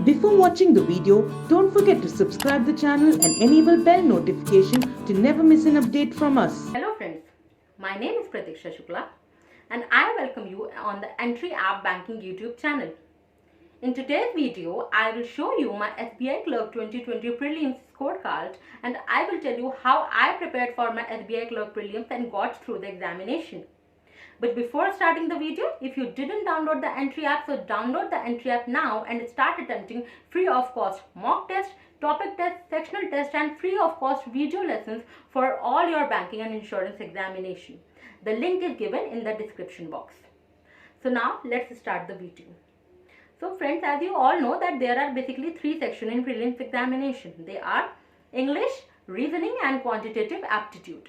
Before watching the video, don't forget to subscribe the channel and enable bell notification to never miss an update from us. Hello friends, my name is Pratiksha Shukla and I welcome you on the Entri App Banking YouTube channel. In today's video, I will show you my SBI Clerk 2020 Prelims scorecard and I will tell you how I prepared for my SBI Clerk Prelims and got through the examination. But before starting the video, if you didn't download the Entri app, so download the Entri app now and start attempting free of cost mock test, topic test, sectional test and free of cost video lessons for all your banking and insurance examination. The link is given in the description box. So now let's start the video. So friends, as you all know that there are basically three sections in prelims examination. They are English, reasoning and quantitative aptitude.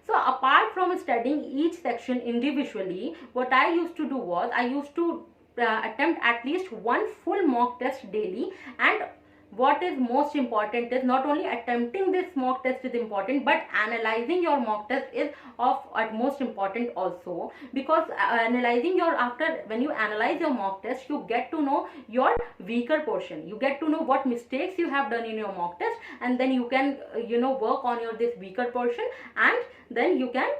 So apart from studying each section individually, what I used to do was I used to attempt at least one full mock test daily, and what is most important is not only attempting this mock test is important, but analyzing your mock test is of utmost important also, because analyzing your when you analyze your mock test, you get to know your weaker portion, you get to know what mistakes you have done in your mock test, and then you can work on your this weaker portion, and then you can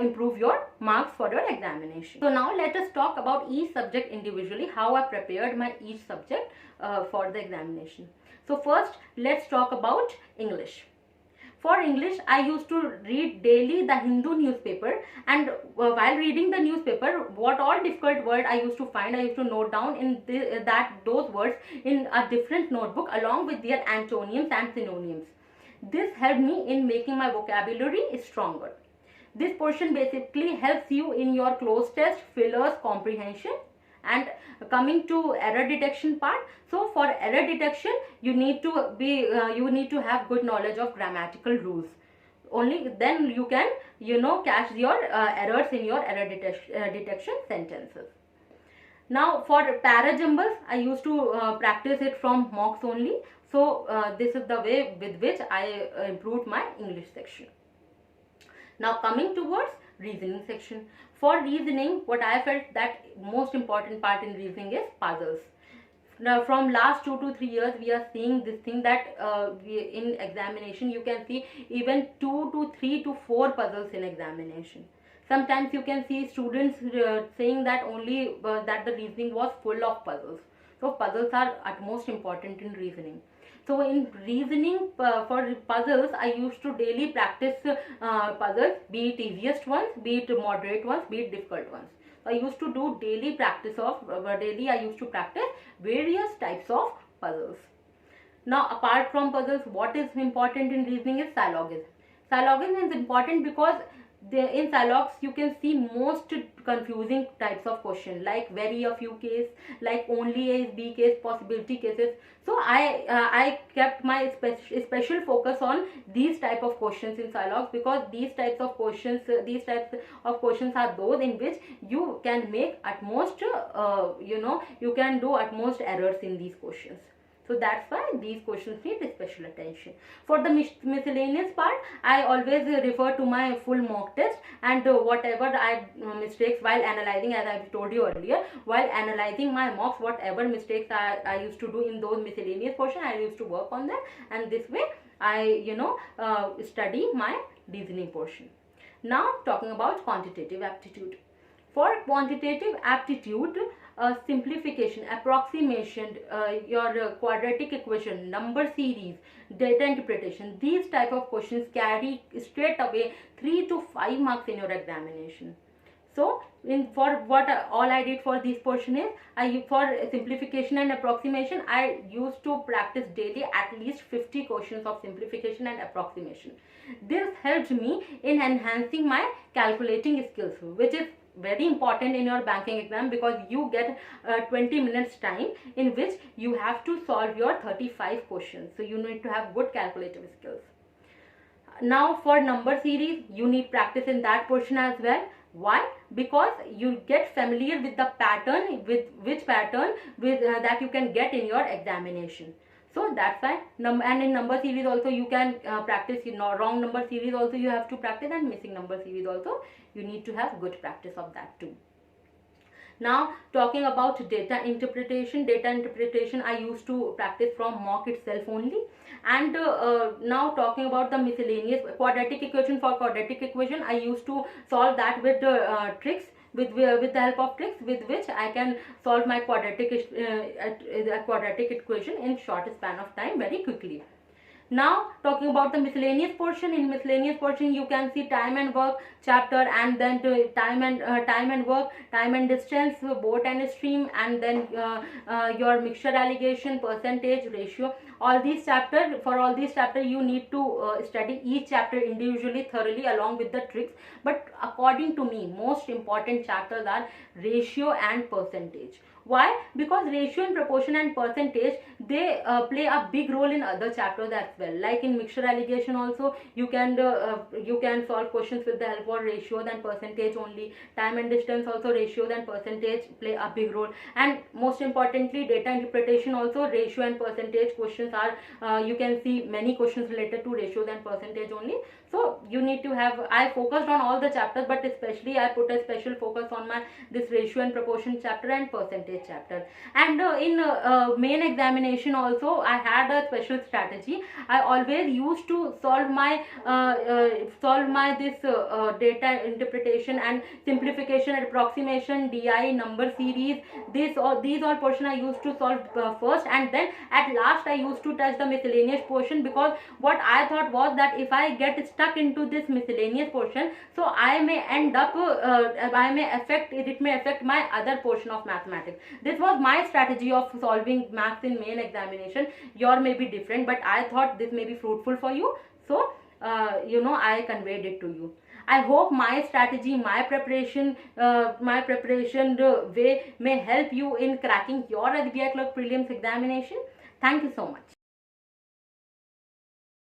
improve your marks for your examination. So now let us talk about each subject individually, how I prepared my each subject for the examination. So first, let's talk about English. For English, I used to read daily the Hindu newspaper, and while reading the newspaper, what all difficult word I used to find, I used to note down in those words in a different notebook along with their antonyms and synonyms. This helped me in making my vocabulary stronger. This portion basically helps you in your cloze test, fillers, comprehension. And coming to error detection part, so for error detection you need to have good knowledge of grammatical rules. Only then you can catch your errors in your error detection sentences. Now for para jumbles, I used to practice it from mocks only. So this is the way with which I improved my English section. Now coming towards reasoning section. For reasoning, what I felt that most important part in reasoning is puzzles. Now from last 2 to 3 years we are seeing this thing that in examination you can see even 2 to 3 to 4 puzzles in examination. Sometimes you can see students saying that only that the reasoning was full of puzzles. So puzzles are utmost important in reasoning. So in reasoning for puzzles, I used to daily practice puzzles, be it easiest ones, be it moderate ones, be it difficult ones. So I used to do daily practice of I used to practice various types of puzzles. Now apart from puzzles, what is important in reasoning is syllogism. Syllogism is important because in syllogs you can see most confusing types of questions, like very a few case, like only A is B case, possibility cases. So I kept my special focus on these type of questions in syllogs, because these types of questions are those in which you can make utmost you can do utmost errors in these questions. So that's why these questions need special attention. For the miscellaneous part, I always refer to my full mock test, and whatever I mistakes while analyzing, as I told you earlier, while analyzing my mocks, whatever mistakes I used to do in those miscellaneous portion, I used to work on them, and this way I study my reasoning portion. Now talking about quantitative aptitude. For quantitative aptitude, simplification, approximation, your quadratic equation, number series, data interpretation, these type of questions carry straight away 3 to 5 marks in your examination. So for what all I did for this portion is, for simplification and approximation, I used to practice daily at least 50 questions of simplification and approximation. This helped me in enhancing my calculating skills, which is very important in your banking exam, because you get 20 minutes time in which you have to solve your 35 questions. So you need to have good calculative skills. Now for number series, you need practice in that portion as well. Why? Because you get familiar with the pattern, with which pattern that you can get in your examination. So that's why, and in number series also you can practice, wrong number series also you have to practice, and missing number series also you need to have good practice of that too. Now talking about data interpretation I used to practice from mock itself only. And now talking about the miscellaneous quadratic equation, for quadratic equation I used to solve that with tricks, with the help of tricks with which I can solve my quadratic equation in short span of time very quickly. Now talking about the miscellaneous portion, in miscellaneous portion you can see time and work chapter, and then to time and work, time and distance, boat and stream, and then your mixture allegation, percentage, ratio. All these chapter, for all these chapter you need to study each chapter individually thoroughly along with the tricks. But according to me, most important chapters are ratio and percentage. Why? Because ratio and proportion and percentage, they play a big role in other chapters as well. Like in mixture allegation also, you can solve questions with the help of ratios and percentage only. Time and distance also, ratios and percentage play a big role. And most importantly, data interpretation also, ratio and percentage questions are, you can see many questions related to ratios and percentage only. So you need to have, I focused on all the chapters, but especially I put a special focus on my this ratio and proportion chapter and percentage chapter. And in main examination also I had a special strategy. I always used to solve my this data interpretation and simplification and approximation, DI, number series, these all portion I used to solve first, and then at last I used to touch the miscellaneous portion, because what I thought was that if I get stuck into this miscellaneous portion, so I may end up it may affect my other portion of mathematics. This was my strategy of solving maths in main examination. Your may be different, but I thought this may be fruitful for you, so I conveyed it to you. I hope my strategy, my preparation way may help you in cracking your SBI Clerk prelims examination. Thank you so much.